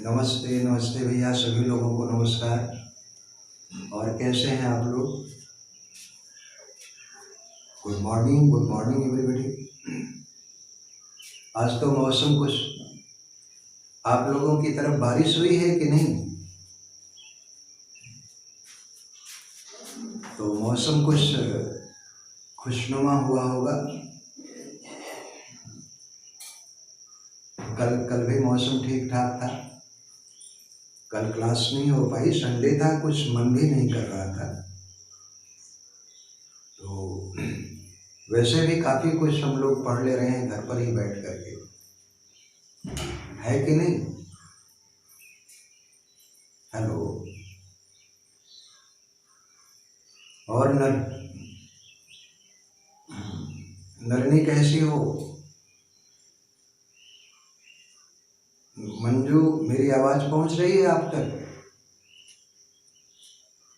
नमस्ते नमस्ते भैया, सभी लोगों को नमस्कार। और कैसे हैं आप लोग? Good morning everybody. आज तो मौसम कुछ, आप लोगों की तरफ बारिश हुई है कि नहीं? तो मौसम कुछ खुशनुमा हुआ होगा। कल भी मौसम ठीक ठाक था। कल क्लास नहीं हो पाई, संडे था, कुछ मन भी नहीं कर रहा था। तो वैसे भी काफ़ी कुछ हम लोग पढ़ ले रहे हैं घर पर ही बैठ करके, है कि नहीं? हेलो। और नरनी कैसी हो? मंजू, मेरी आवाज़ पहुंच रही है आप तक?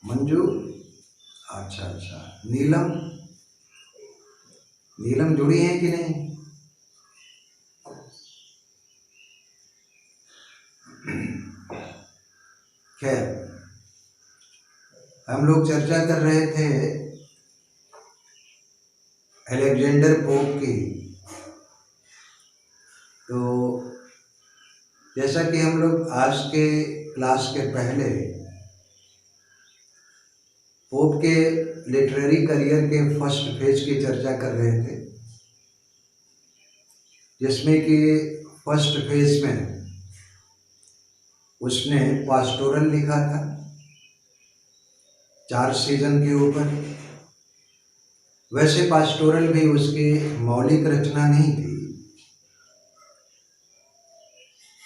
मंजू, अच्छा। नीलम जुड़ी है कि नहीं? खैर, हम लोग चर्चा कर रहे थे अलेक्जेंडर पोप की। तो जैसा कि हम लोग आज के क्लास के पहले पोप के लिटरेरी करियर के फर्स्ट फेज की चर्चा कर रहे थे, जिसमें कि फर्स्ट फेज में उसने पास्टोरल लिखा था 4 सीजन के ऊपर। वैसे पास्टोरल भी उसकी मौलिक रचना नहीं थी।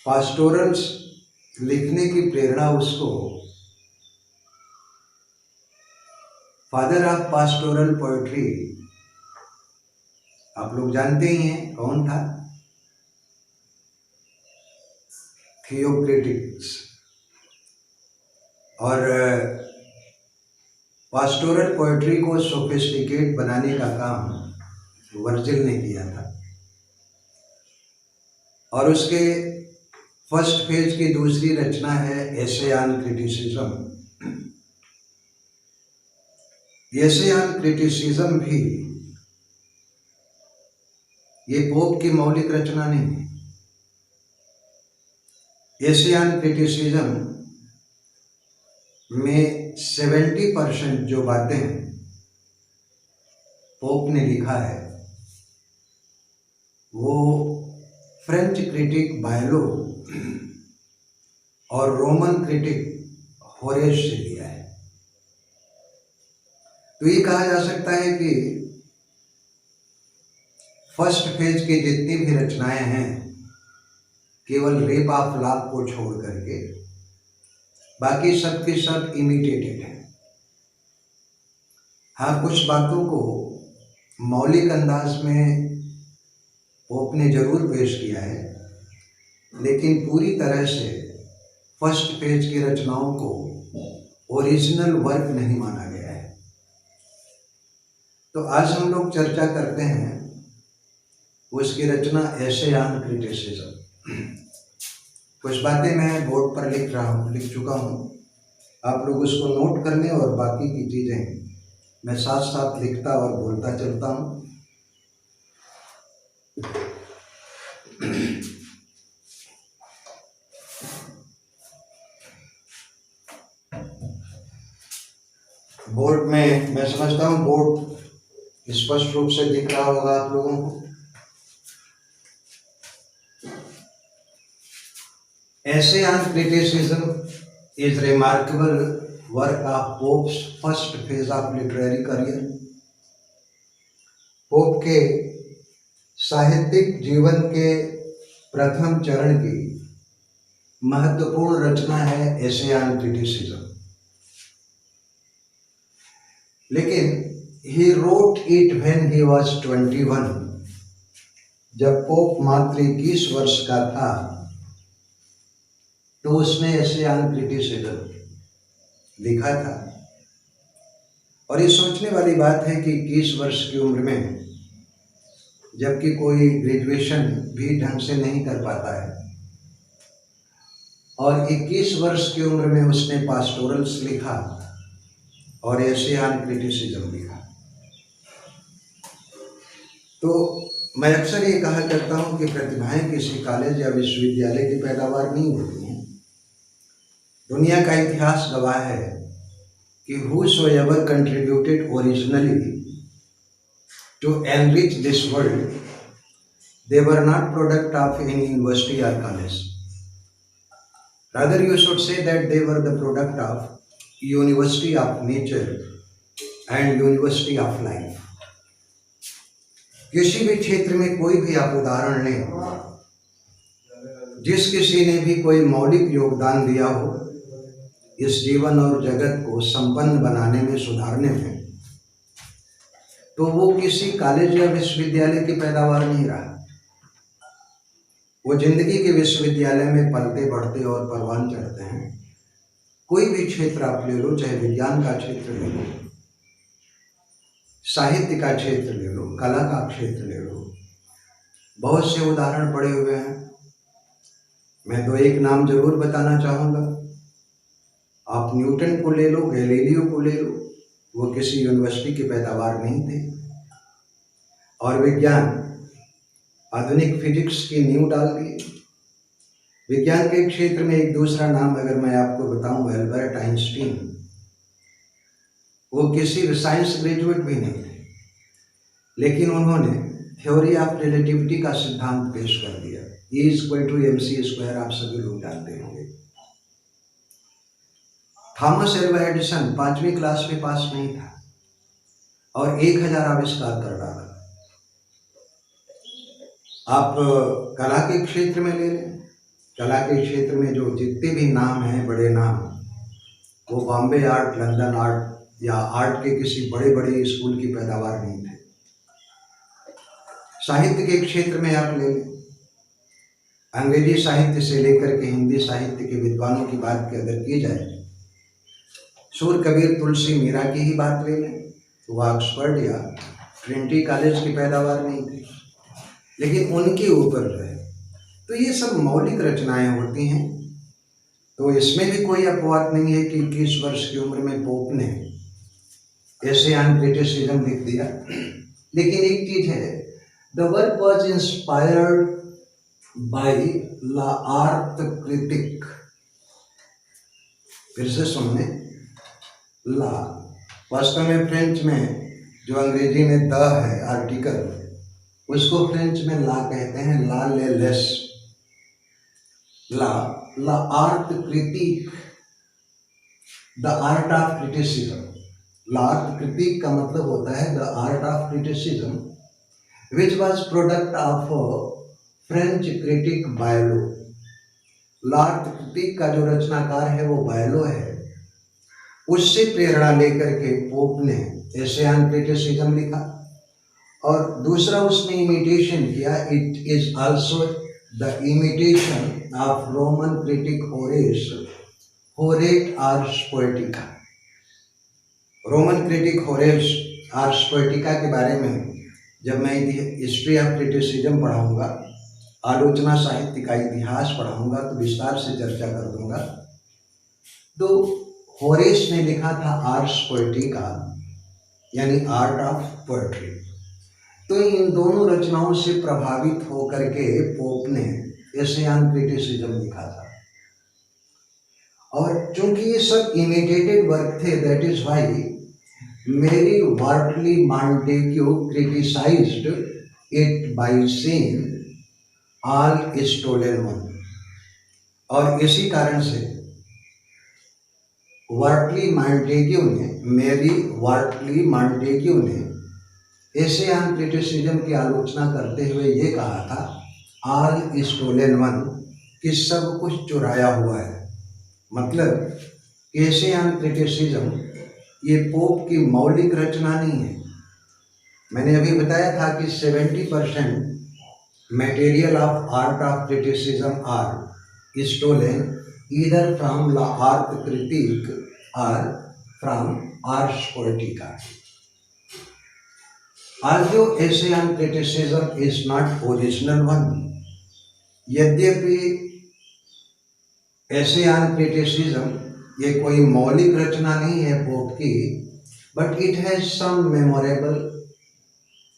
पास्टोरल्स लिखने की प्रेरणा उसको फादर ऑफ पास्टोरल पोएट्री, आप लोग जानते ही हैं कौन था? थियोक्रिटिस। और पास्टोरल पोएट्री को सोफिस्टिकेट बनाने का काम वर्जिल ने किया था। और उसके फर्स्ट फेज की दूसरी रचना है essay on criticism. Essay on criticism भी ये पोप की मौलिक रचना नहीं है। एसे ऑन क्रिटिसिज्म में 70% जो बातें पोप ने लिखा है वो फ्रेंच क्रिटिक बायलो और रोमन क्रिटिक होरेस से लिया है। तो ये कहा जा सकता है कि फर्स्ट फेज की जितनी भी रचनाएं हैं, केवल रेप ऑफ लव को छोड़ करके बाकी सब के सब इमिटेटेड है। हाँ, कुछ बातों को मौलिक अंदाज में पोप ने जरूर पेश किया है, लेकिन पूरी तरह से फर्स्ट पेज की रचनाओं को ओरिजिनल वर्क नहीं माना गया है। तो आज हम लोग चर्चा करते हैं उसकी रचना एसे ऑन क्रिटिसिज्म। कुछ बातें मैं बोर्ड पर लिख चुका हूँ, आप लोग उसको नोट कर लें और बाकी की चीज़ें मैं साथ साथ लिखता और बोलता चलता हूँ। बोर्ड में मैं समझता हूँ बोर्ड स्पष्ट रूप से दिख रहा होगा आप लोगों को। Essay on criticism is remarkable work of pops first phase of literary career. Pope के साहित्यिक जीवन के प्रथम चरण की महत्वपूर्ण रचना है एसे ऑन क्रिटिसिज्म। लेकिन he wrote it when he was 21, जब पोप मात्र 21 वर्ष का था, तो उसने एसे ऑन क्रिटिसिज्म लिखा था। और ये सोचने वाली बात है कि 21 वर्ष की उम्र में, जबकि कोई ग्रेजुएशन भी ढंग से नहीं कर पाता है, और 21 वर्ष की उम्र में उसने पास्टोरल्स लिखा और एशियन क्रिटिसिज्म लिखा। तो मैं अक्सर ये कहा करता हूँ कि प्रतिभाएं किसी कॉलेज या विश्वविद्यालय की पैदावार नहीं होती हैं। दुनिया का इतिहास गवाह है कि whosoever contributed originally to enrich this world, they were not product of any university or college. Rather, you should say that they were the product of university of nature and university of life. किसी भी क्षेत्र में कोई भी आप उदाहरण लें, जिस किसी ने भी कोई मौलिक योगदान दिया हो इस जीवन और जगत को संपन्न बनाने में, सुधारने में, तो वो किसी कॉलेज या विश्वविद्यालय की पैदावार नहीं रहा। वो जिंदगी के विश्वविद्यालय में पलते बढ़ते और परवान चढ़ते हैं। कोई भी क्षेत्र आप ले लो, चाहे विज्ञान का क्षेत्र ले लो, साहित्य का क्षेत्र ले लो, कला का क्षेत्र ले लो, बहुत से उदाहरण पड़े हुए हैं। मैं तो एक नाम जरूर बताना चाहूँगा। आप न्यूटन को ले लो, गैलीलियो को ले लो, वो किसी यूनिवर्सिटी की पैदावार नहीं थे। और विज्ञान, आधुनिक फिजिक्स की नींव डाल दी। विज्ञान के क्षेत्र में एक दूसरा नाम अगर मैं आपको बताऊं, एल्बर्ट आइंस्टीन, वो किसी साइंस ग्रेजुएट भी नहीं थे, लेकिन उन्होंने थ्योरी ऑफ रिलेटिविटी का सिद्धांत पेश कर दिया। E=mc², आप सभी लोग जानते होंगे। थॉमस एल्वा एडिसन 5वीं क्लास में पास नहीं था और 1000 आविष्कार कर डाला। आप कला के क्षेत्र में ले लें, कला के क्षेत्र में जो जितने भी नाम हैं, बड़े नाम, वो बॉम्बे आर्ट, लंदन आर्ट या आर्ट के किसी बड़े बड़े स्कूल की पैदावार नहीं थे। साहित्य के क्षेत्र में आप ले लें, अंग्रेजी साहित्य से लेकर के हिंदी साहित्य के विद्वानों की बात अगर की जाए, सूर, कबीर, तुलसी, मीरा की ही बात ले लें, तो वह ऑक्सफोर्ड या ट्रिनिटी कॉलेज की पैदावार नहीं थी, लेकिन उनके ऊपर जो है, तो ये सब मौलिक रचनाएं होती हैं। तो इसमें भी कोई अपवाद नहीं है कि 21 वर्ष की उम्र में पोप ने एशियन क्रिटिसिज्म लिख दिया। लेकिन एक चीज है, the work was inspired by l'art critique. फिर से सुनने, ला वास्तव में फ्रेंच में जो अंग्रेजी में द है आर्टिकल, उसको फ्रेंच में ला कहते हैं, ला ले लेस। La art critique, the art of criticism. L'art critique का मतलब होता है the art of criticism, which was product of French critic Boileau. L'art critique का जो रचनाकार है वो बायलो है। उससे प्रेरणा लेकर के पोप ने एशियन क्रिटिसिज्म लिखा। और दूसरा उसने इमिटेशन किया, it is also the imitation of Roman critic Horace, Horace Ars Poetica. Roman critic Horace Ars Poetica के बारे में जब मैं हिस्ट्री ऑफ क्रिटिसिज्म पढ़ाऊंगा, आलोचना साहित्य का इतिहास पढ़ाऊंगा, तो विस्तार से चर्चा कर दूंगा। तो होरेस ने लिखा था आर्स पोएटिका, यानी आर्ट ऑफ पोएट्री। तो इन दोनों रचनाओं से प्रभावित होकर के पोप ने एशियन क्रिटिसिज्म लिखा था। और चूंकि ये सब इमिटेटेड वर्क थे, that is why Mary Wortley Montagu criticised it by saying all stolen one. और इसी कारण से वार्टली मॉन्टेग्यू ने, मेरी वार्टली मॉन्टेग्यू ने एशियन क्रिटिसिज्म की आलोचना करते हुए ये कहा था, ऑल स्टोलन वन, कि सब कुछ चुराया हुआ है। मतलब एशियन क्रिटिसिज्म ये पोप की मौलिक रचना नहीं है। मैंने अभी बताया था कि 70% material of art of criticism are stolen either from ला आर्ट क्रिटिक और from Ars Poetica. Although Asian criticism is not original one, यद्यपि एशियान क्रिटिसिज्म ये कोई मौलिक रचना नहीं है पोप की, but it has some memorable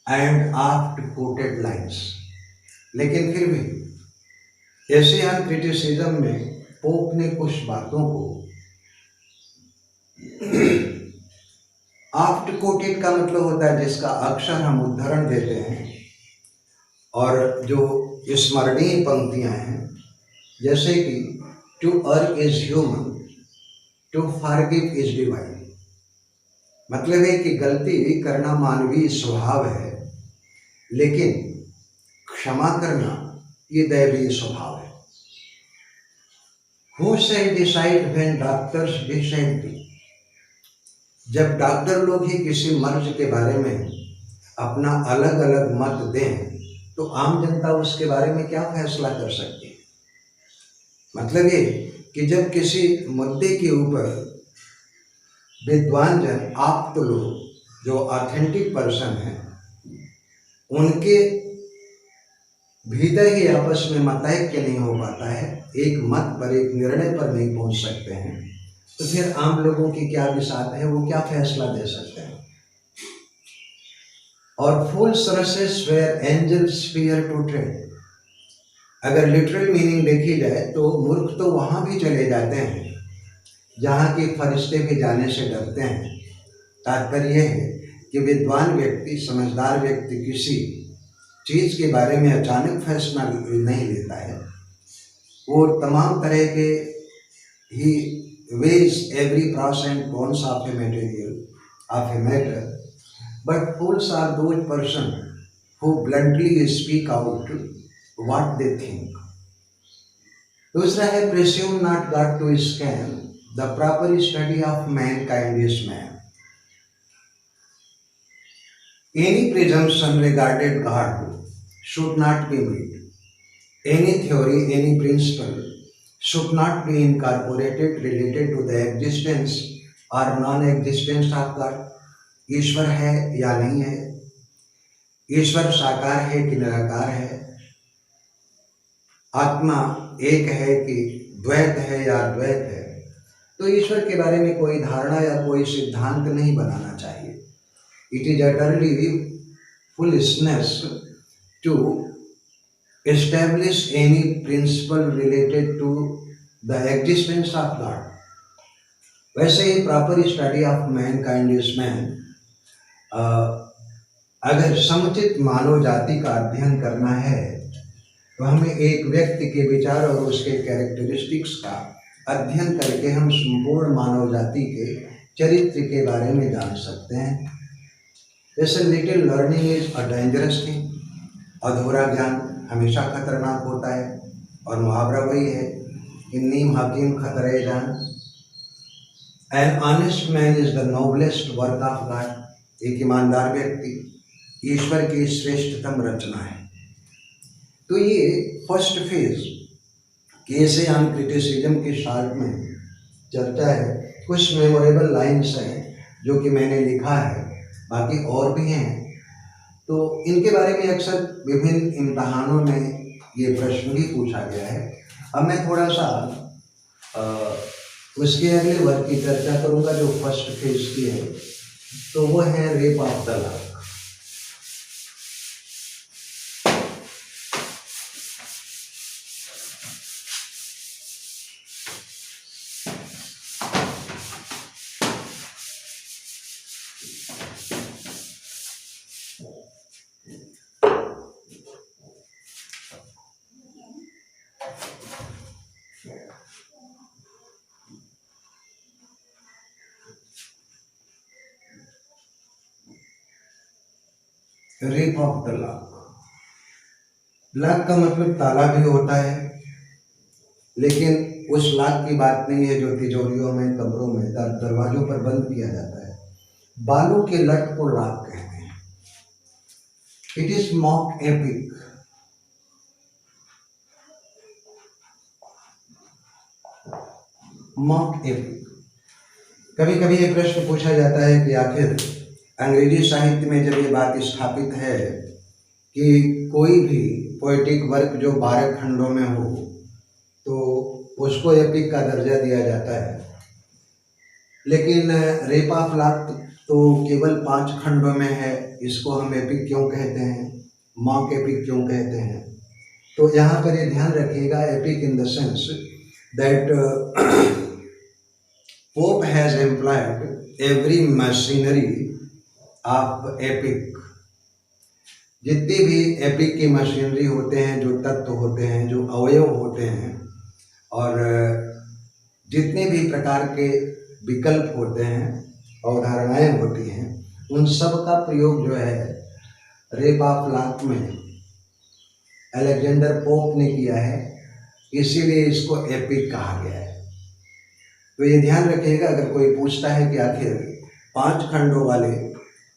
and oft quoted lines. लेकिन फिर भी एशियान क्रिटिसिज्म में पोप ने कुछ बातों को आफ्ट कोटेड का मतलब होता है जिसका अक्सर हम उदाहरण देते हैं, और जो स्मरणीय पंक्तियां हैं, जैसे कि to err is human, to forgive is divine. मतलब है कि गलती करना मानवीय स्वभाव है, लेकिन क्षमा करना ये दैवीय स्वभाव है। Who shall decide when doctors decide? जब डॉक्टर लोग ही किसी मर्ज के बारे में अपना अलग अलग मत दें, तो आम जनता उसके बारे में क्या फैसला कर सकती है? मतलब ये कि जब किसी मुद्दे के ऊपर विद्वान जन, आप्त लोग जो ऑथेंटिक पर्सन हैं, उनके भीतर ही आपस में मतैक्य नहीं हो पाता है, एक मत पर, एक निर्णय पर नहीं पहुंच सकते हैं, तो फिर आम लोगों की क्या विसात है, वो क्या फैसला दे सकते हैं? और fools rushes where angels fear to tread. अगर लिटरल मीनिंग देखी जाए तो मूर्ख तो वहां भी चले जाते हैं जहाँ के फरिश्ते भी जाने से डरते हैं। तात्पर्य यह है कि विद्वान व्यक्ति, समझदार व्यक्ति किसी चीज़ के बारे में अचानक फैसला नहीं लेता है, वो तमाम तरह के ही weighs every pros and cons of a material, of a matter, but fools are those person who bluntly speak out what they think. दूसरा है presume not God to scan, the proper study of mankind is man. Any presumption regarding God should not be made. Any theory, any principle should not be incorporated related to the existence or non-existence of God. ईश्वर है या नहीं है, ईश्वर साकार है कि निराकार है, आत्मा एक है कि द्वैत है या अद्वैत है, तो ईश्वर के बारे में कोई धारणा या कोई सिद्धांत नहीं बनाना चाहिए। It is utterly foolishness to establish any principle related to the existence of God. वैसे ही proper study of mankind is man, अगर समुचित मानव जाति का अध्ययन करना है तो हमें एक व्यक्ति के विचार और उसके कैरेक्टरिस्टिक्स का अध्ययन करके हम संपूर्ण मानव जाति के चरित्र के बारे में जान सकते हैं। जैसे little learning is a dangerous thing, अधूरा ज्ञान हमेशा खतरनाक होता है, और मुहावरा वही है कि नीम हकीम खतरे जान। An honest man is the noblest work of God. एक ईमानदार व्यक्ति ईश्वर की श्रेष्ठतम रचना है। तो ये फर्स्ट फेज एशियान क्रिटिसिज्म के शार्ट में चर्चा है। कुछ मेमोरेबल लाइन्स हैं जो कि मैंने लिखा है, बाकी और भी हैं, तो इनके बारे में अक्सर विभिन्न इम्तहानों में ये प्रश्न भी पूछा गया है। अब मैं थोड़ा सा उसके अगले वर्ग की चर्चा करूंगा जो फर्स्ट फेज की है, तो वो है rape of the law. Rape of the lock. Lock का मतलब ताला भी होता है, लेकिन उस लॉक की बात नहीं है जो तिजोरियों में, कमरों में, दरवाजों पर बंद किया जाता है। बालों के लट को लॉक कहते हैं। It is mock epic. Mock epic. कभी कभी ये प्रश्न पूछा जाता है कि आखिर अंग्रेजी साहित्य में जब ये बात स्थापित है कि कोई भी पोएटिक वर्क जो 12 खंडों में हो, तो उसको एपिक का दर्जा दिया जाता है। लेकिन रेप ऑफ लाख तो केवल 5 खंडों में है, इसको हम एपिक क्यों कहते हैं, मॉक एपिक क्यों कहते हैं? तो यहाँ पर ये ध्यान रखिएगा, epic in the sense that pope has employed every machinery of epic. जितनी भी एपिक की मशीनरी होते हैं, जो तत्व होते हैं, जो अवयव होते हैं, और जितने भी प्रकार के विकल्प होते हैं, अवधारणाएं होती हैं, उन सब का प्रयोग जो है रेप ऑफ लाख में अलेक्जेंडर पोप ने किया है, इसीलिए इसको एपिक कहा गया है। तो ये ध्यान रखिएगा, अगर कोई पूछता है कि आखिर 5 खंडों वाले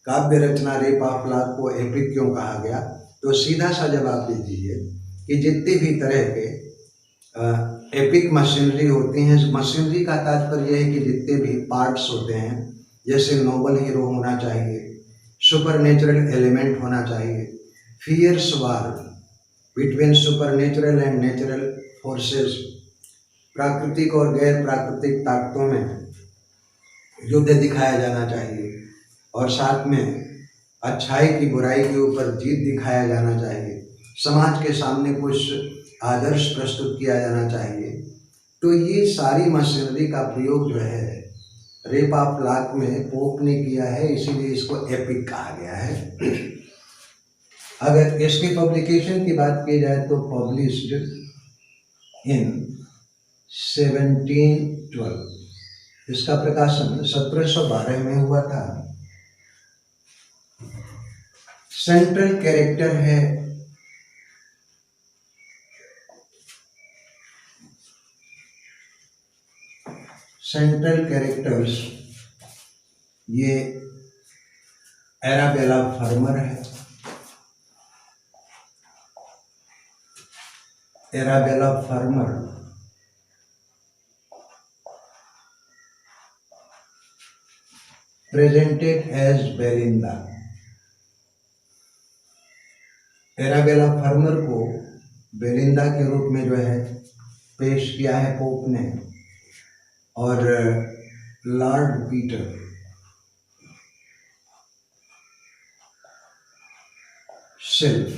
काव्य रचना रेप ऑफ लाख को एपिक क्यों कहा गया, तो सीधा सा जवाब दे दीजिए कि जितनी भी तरह के एपिक मशीनरी होती हैं, मशीनरी का तात्पर्य है कि जितने भी पार्ट्स होते हैं, जैसे नोबल हीरो होना चाहिए, सुपरनेचुरल एलिमेंट होना चाहिए, fierce war between supernatural and natural forces, प्राकृतिक और गैर प्राकृतिक ताकतों में युद्ध दिखाया जाना चाहिए, और साथ में अच्छाई की बुराई के ऊपर जीत दिखाया जाना चाहिए, समाज के सामने कुछ आदर्श प्रस्तुत किया जाना चाहिए। तो ये सारी मशीनरी का प्रयोग जो है रेप ऑफ लाख में पोप ने किया है, इसीलिए इसको एपिक कहा गया है। अगर इसकी पब्लिकेशन की बात की जाए तो पब्लिश्ड इन 1712, इसका प्रकाशन 1712 में हुआ था। सेंट्रल कैरेक्टर है सेंट्रल कैरेक्टर्स, ये एराबेला फर्मर है। Arabella Fermor presented as Belinda. Arabella Fermor को बेलिंदा के रूप में जो है पेश किया है पोप ने, और लॉर्ड पीटर सिर्फ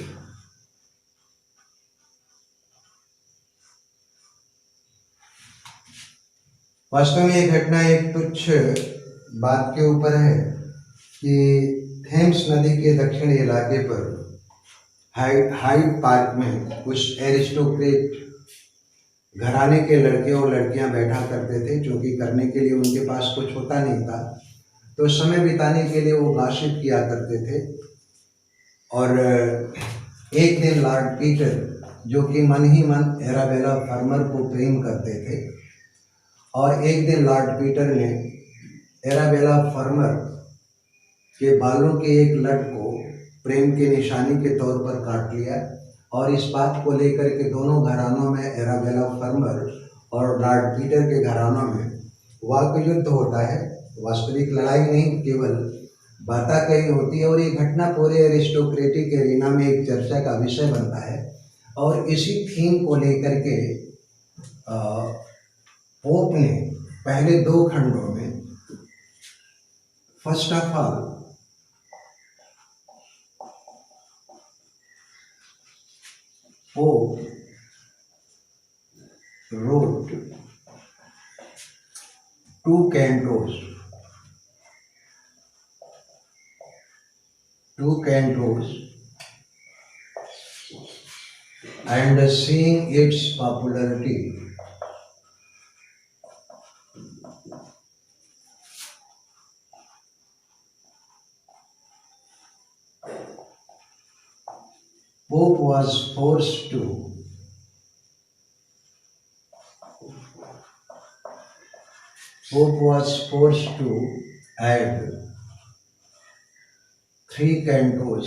वास्तव में ये घटना एक तुच्छ बात के ऊपर है कि थेम्स नदी के दक्षिणी इलाके पर हाइड पार्क में कुछ एरिस्टोक्रेट घराने के लड़के और लड़कियां बैठा करते थे, क्योंकि करने के लिए उनके पास कुछ होता नहीं था, तो समय बिताने के लिए वो गॉसिप किया करते थे। और एक दिन लॉर्ड पीटर, जो कि मन ही मन एराबेला फर्मर को प्रेम करते थे, और एक दिन लॉर्ड पीटर ने एराबेला फर्मर के बालों के एक लट को प्रेम की निशानी के तौर पर काट लिया, और इस बात को लेकर के दोनों घरानों में, एराबेला फर्मर और लॉर्ड पीटर के घरानों में वाक युद्ध होता है। वास्तविक लड़ाई नहीं, केवल बाता कही होती है, और ये घटना पूरे एरिस्टोक्रेटिक एरिना में एक चर्चा का विषय बनता है। और इसी थीम को लेकर के पोप ने पहले 2 खंडों में, first of all Pope wrote 2 cantos and seeing its popularity, Pope was forced to add 3 cantos।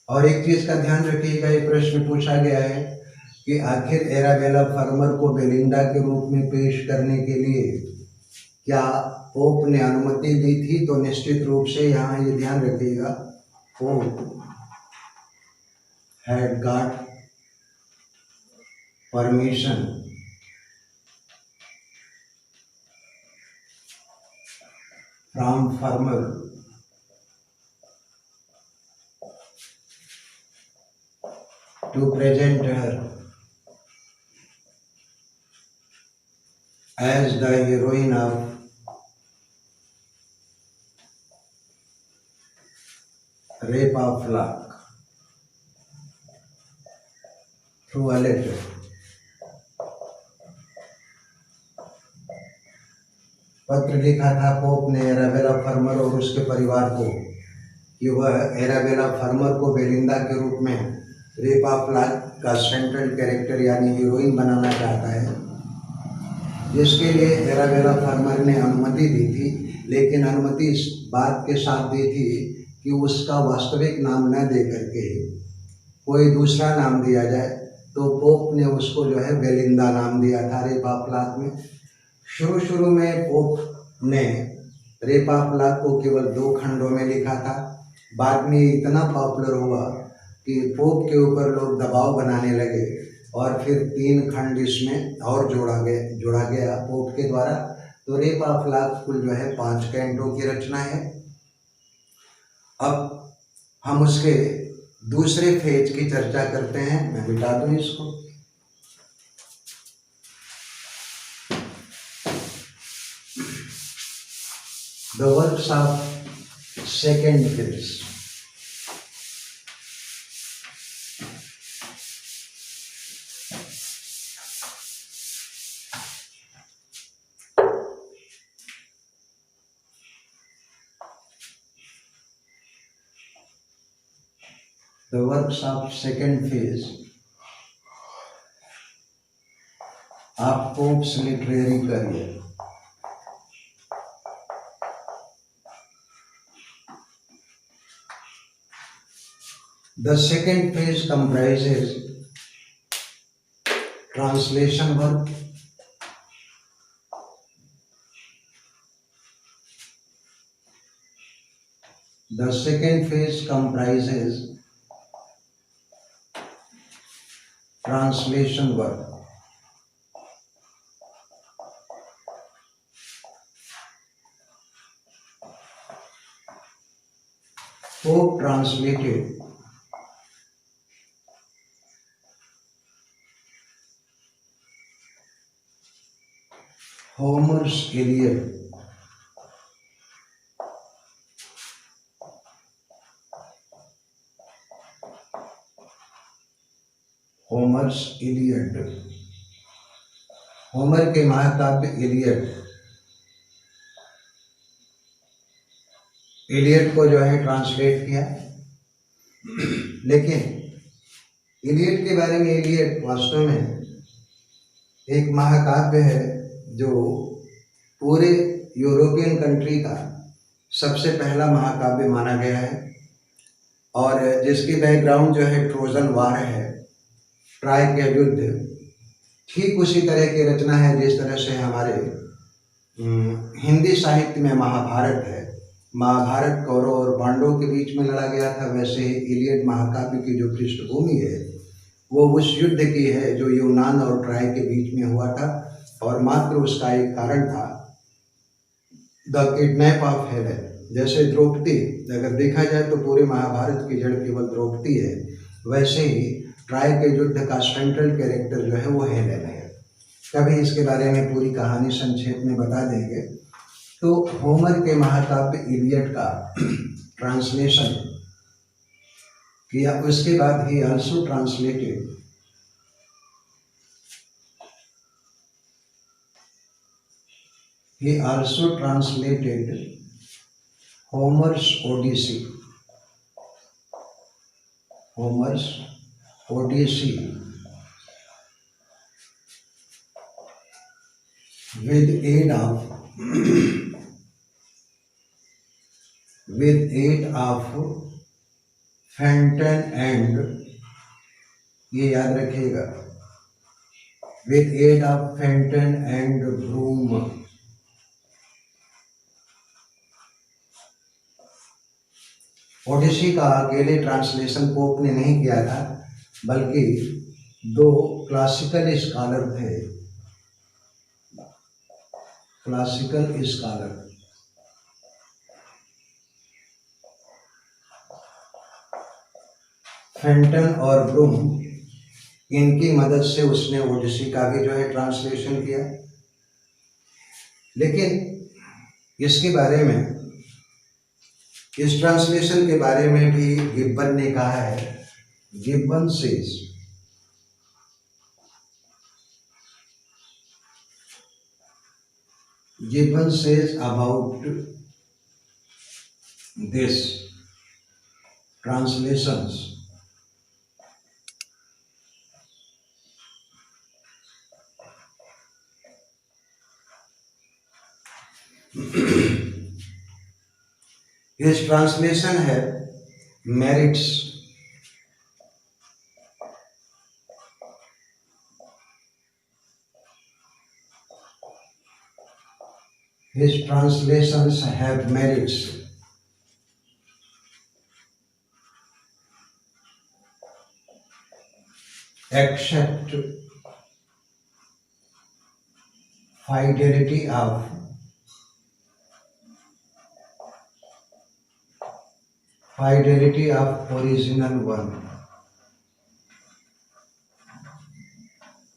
और एक चीज का ध्यान रखिएगा, ये प्रश्न पूछा गया है कि आखिर एराबेला फर्मर को बेलिंडा के रूप में पेश करने के लिए क्या पोप ने अनुमति दी थी? तो निश्चित रूप से यहाँ ये ध्यान रखिएगा, pope had got permission from farmer to present her as the heroine of rape of luck through a letter. पत्र लिखा था पोप ने एराबेला फार्मर और उसके परिवार को कि वह एराबेला फार्मर को बेलिंदा के रूप में रेप ऑफ लक का सेंट्रल कैरेक्टर यानी हीरोइन बनाना चाहता है, जिसके लिए एराबेला फार्मर ने अनुमति दी थी, लेकिन अनुमति इस बात के साथ दी थी कि उसका वास्तविक नाम न दे करके कोई दूसरा नाम दिया जाए। तो पोप ने उसको जो है बेलिंदा नाम दिया था रेप ऑफ लक में। शुरू में पोप ने रेप ऑफ लक को केवल 2 खंडों में लिखा था। बाद में इतना पॉपुलर हुआ कि पोप के ऊपर लोग दबाव बनाने लगे और फिर 3 खंड इसमें और जोड़ा गया पोप के द्वारा। तो रेप ऑफ लक कुल जो है 5 कैंटों की रचना है। अब हम उसके दूसरे फेज की चर्चा करते हैं। मैं मिटा दूं इसको। The works of second phase. The works of second phase of Pope's literary career. The second phase comprises translation work, the second phase comprises translation work. Pope translated Homer's Iliad, Homer के महाकाव्य Iliad को जो है translate किया। लेकिन Iliad के बारे में, इलियड वास्तव में एक महाकाव्य है जो पूरे यूरोपियन कंट्री का सबसे पहला महाकाव्य माना गया है और जिसकी बैकग्राउंड जो है ट्रोजन वार है, ट्राय के युद्ध। ठीक उसी तरह की रचना है जिस तरह से हमारे हिंदी साहित्य में महाभारत है। महाभारत कौरव और पांडवों के बीच में लड़ा गया था, वैसे ही इलियड महाकाव्य की जो पृष्ठभूमि है वो उस युद्ध की है जो यूनान और ट्राय के बीच में हुआ था और मात्र उसका एक कारण था द किडनैप ऑफ हेलेन। जैसे द्रौपदी, अगर देखा जाए तो पूरे महाभारत की जड़ केवल द्रौपदी है, वैसे ही ट्राय के युद्ध का सेंट्रल कैरेक्टर जो है वो हेलेन है। कभी इसके बारे में पूरी कहानी संक्षेप में बता देंगे। तो होमर के महाकाव्य इलियड का ट्रांसलेशन किया। उसके बाद ही also translated Homer's Odyssey with aid of Fenton and, ये याद रखिएगा, with aid of Fenton and Broom। Odissi का अकेले ट्रांसलेशन पोप ने नहीं किया था, बल्कि 2 क्लासिकल स्कॉलर थे, क्लासिकल स्कॉलर, फेंटन और ब्रूम, इनकी मदद से उसने ओडिसी का भी जो है ट्रांसलेशन किया। लेकिन इसके बारे में, इस ट्रांसलेशन के बारे में भी गिब्बन ने कहा है, Gibbon says about this translations, his translation have merits, his translations have merits except fidelity of original one,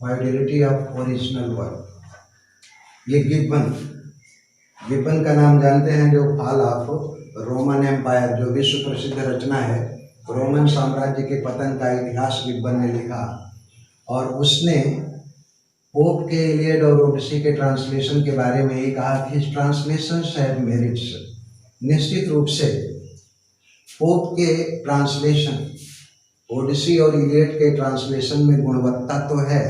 fidelity of original one। ये गिब्बन का नाम जानते हैं, जो फॉल ऑफ रोमन एम्पायर, जो विश्व प्रसिद्ध रचना है, रोमन साम्राज्य के पतन का इतिहास गिब्बन ने लिखा। और उसने पोप के इलियड और ओडिसी के ट्रांसलेशन के बारे में ये कहा कि ट्रांसलेशंस हैव मेरिट्स। निश्चित रूप से पोप के ट्रांसलेशन, ओडिसी और इलियड के ट्रांसलेशन में गुणवत्ता तो है,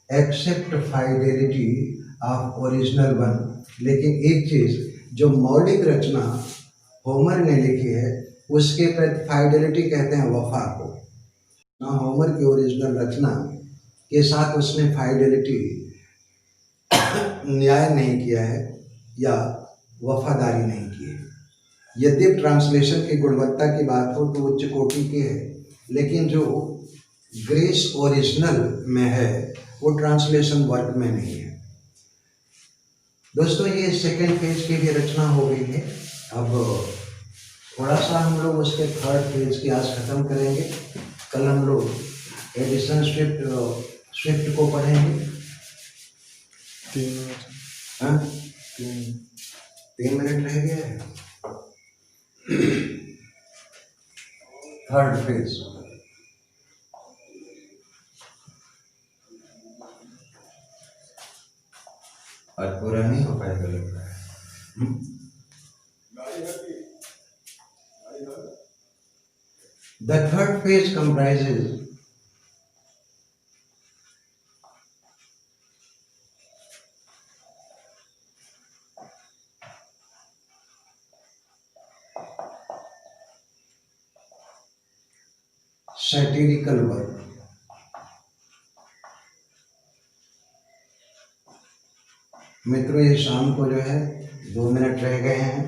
except fidelity of original one. लेकिन एक चीज, जो मौलिक रचना होमर ने लिखी है उसके प्रति फाइडेलिटी कहते हैं वफा को। ना होमर की ओरिजिनल रचना के साथ उसने फाइडेलिटी न्याय नहीं किया है या वफादारी नहीं की है। यद्यपि ट्रांसलेशन की गुणवत्ता की बात हो तो उच्च कोटि की है, लेकिन जो ग्रेस ओरिजिनल में है वो ट्रांसलेशन वर्क में नहीं है। दोस्तों, ये सेकेंड फेज की भी रचना हो गई है। अब थोड़ा सा हम लोग उसके थर्ड फेज की आज खत्म करेंगे। कल हम लोग एडिसन स्विफ्ट को पढ़ेंगे। 3 मिनट रह गया है। थर्ड फेज, आज पूरा नहीं हो पाएगा लगता है। The third phase comprises satirical work। मित्रों, ये शाम को जो है 2 मिनट रह गए हैं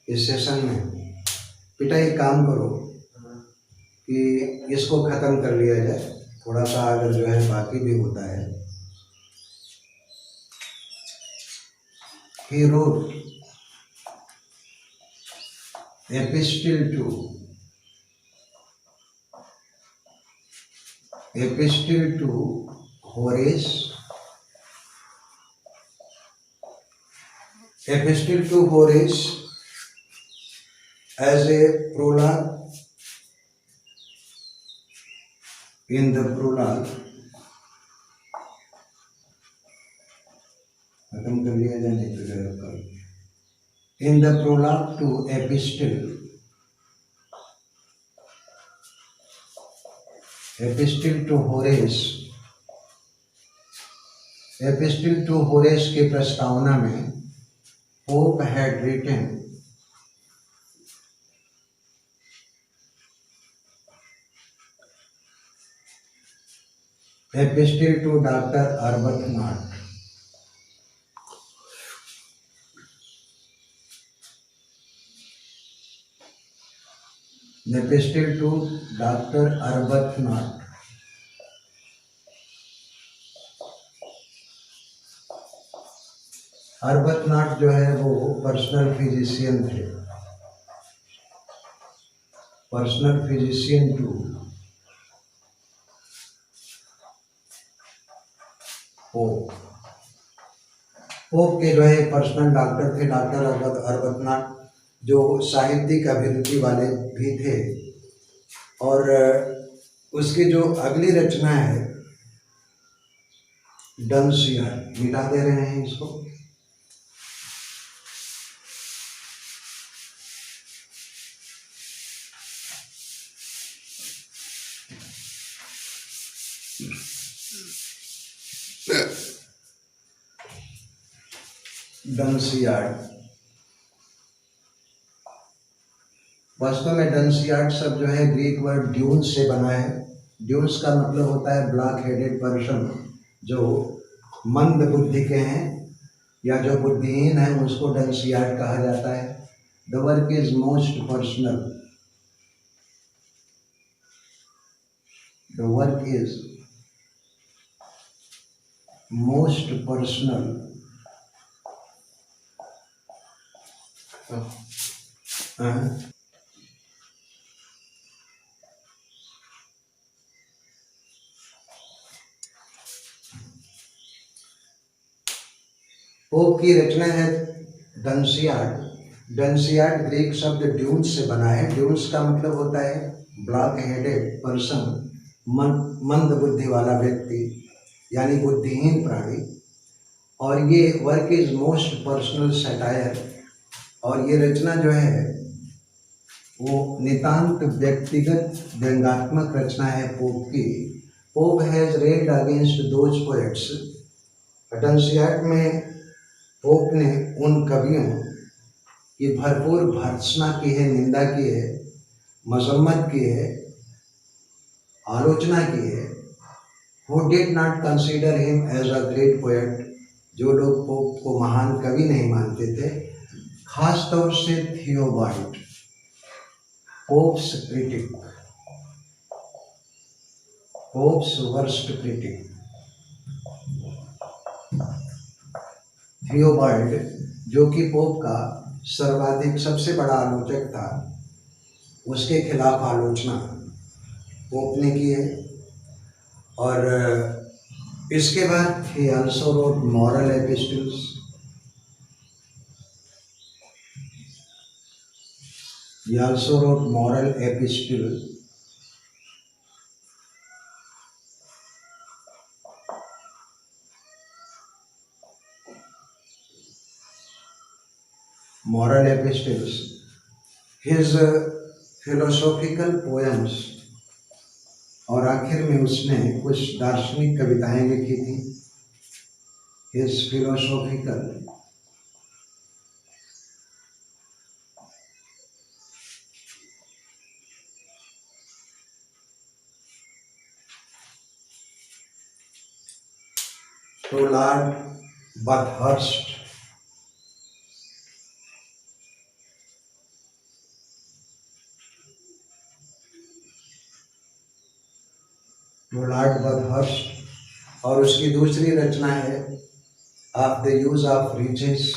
इस सेशन में। बेटा एक काम करो कि इसको ख़त्म कर लिया जाए, थोड़ा सा अगर जो है बाकी भी होता है। He wrote epistle to Horace, as a prologue। In the prologue, खत्म कर लिया जाने तो कल। In the prologue to epistle to Horace की प्रस्तावना में Pope had written epistle to Dr. Arbuthnot। The epistle to Dr. Arbuthnot अरबतनाथ जो है वो पर्सनल फिजिशियन थे, personal physician to Pope. Pope के जो है पर्सनल डॉक्टर थे, डॉक्टर अरबतनाथ, जो साहित्यिक अभिरुचि वाले भी थे। और उसकी जो अगली रचना है डंसियार्ड, मिटा दे रहे हैं इसको। डंसियार्ड, वास्तव में डंसियार्ड शब्द जो है ग्रीक वर्ड ड्यून्स से बना है। ड्यून्स का मतलब होता है ब्लैक हेडेड पर्सन, जो मंद बुद्धि के हैं या जो बुद्धिहीन है उसको डंसियार्ड कहा जाता है। The work is most personal, the work is most personal pope की रचना है डंसियार्ड। डंसियार्ड ग्रीक शब्द ड्यून्स से बना है। ड्यून्स का मतलब होता है ब्लैक हेडेड पर्सन, मंद बुद्धि वाला व्यक्ति यानी बुद्धिहीन प्राणी। और ये work is most personal satire, और ये रचना जो है वो नितांत व्यक्तिगत व्यंग्यात्मक रचना है पोप की। Pope has railed against those poets. Dunciad में पोप ने उन कवियों की भरपूर भर्त्सना की है, निंदा की है, मजम्मत की है, आलोचना की है। Who did not consider him as a great poet, जो लोग पोप को महान कवि नहीं मानते थे, खास तौर से Theobald, Pope's critic, Pope's worst critic. Theobald जो कि पोप का सर्वाधिक सबसे बड़ा आलोचक था, उसके खिलाफ आलोचना पोप ने की है। और इसके बाद ही also wrote moral epistles. He also wrote moral epistle, moral epistles, his philosophical poems, और आखिर में उसने कुछ दार्शनिक कविताएं लिखी थी। his philosophical to Lord Bathurst, to Lord Bathurst। और उसकी दूसरी रचना है of the use of riches,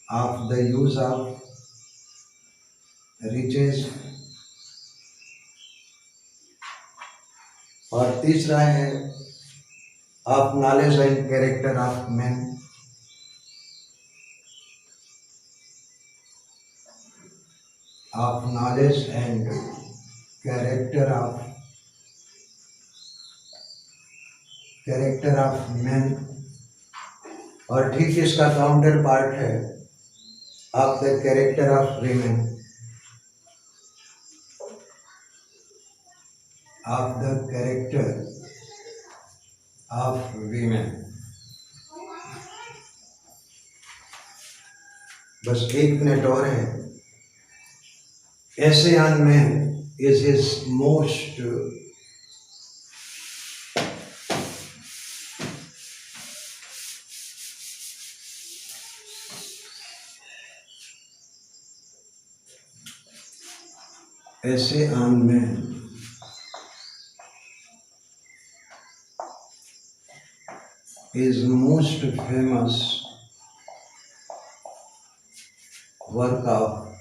of the use of riches. और तीसरा है of knowledge and character of man, of knowledge and character of man. और ठीक इसका काउंटर पार्ट है of the character of women, of the character of women. बस 1 minute और है। Essay on Man is his most Essay on Man is most famous work of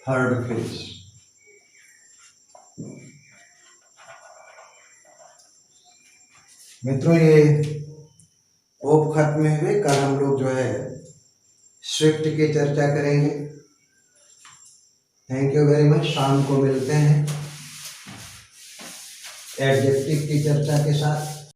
third phase. मित्रों, ये ओप खत्म हुए। कल हम लोग जो है स्विफ्ट की चर्चा करेंगे। Thank you very much. शाम को मिलते हैं एडजेक्टिव की चर्चा के साथ।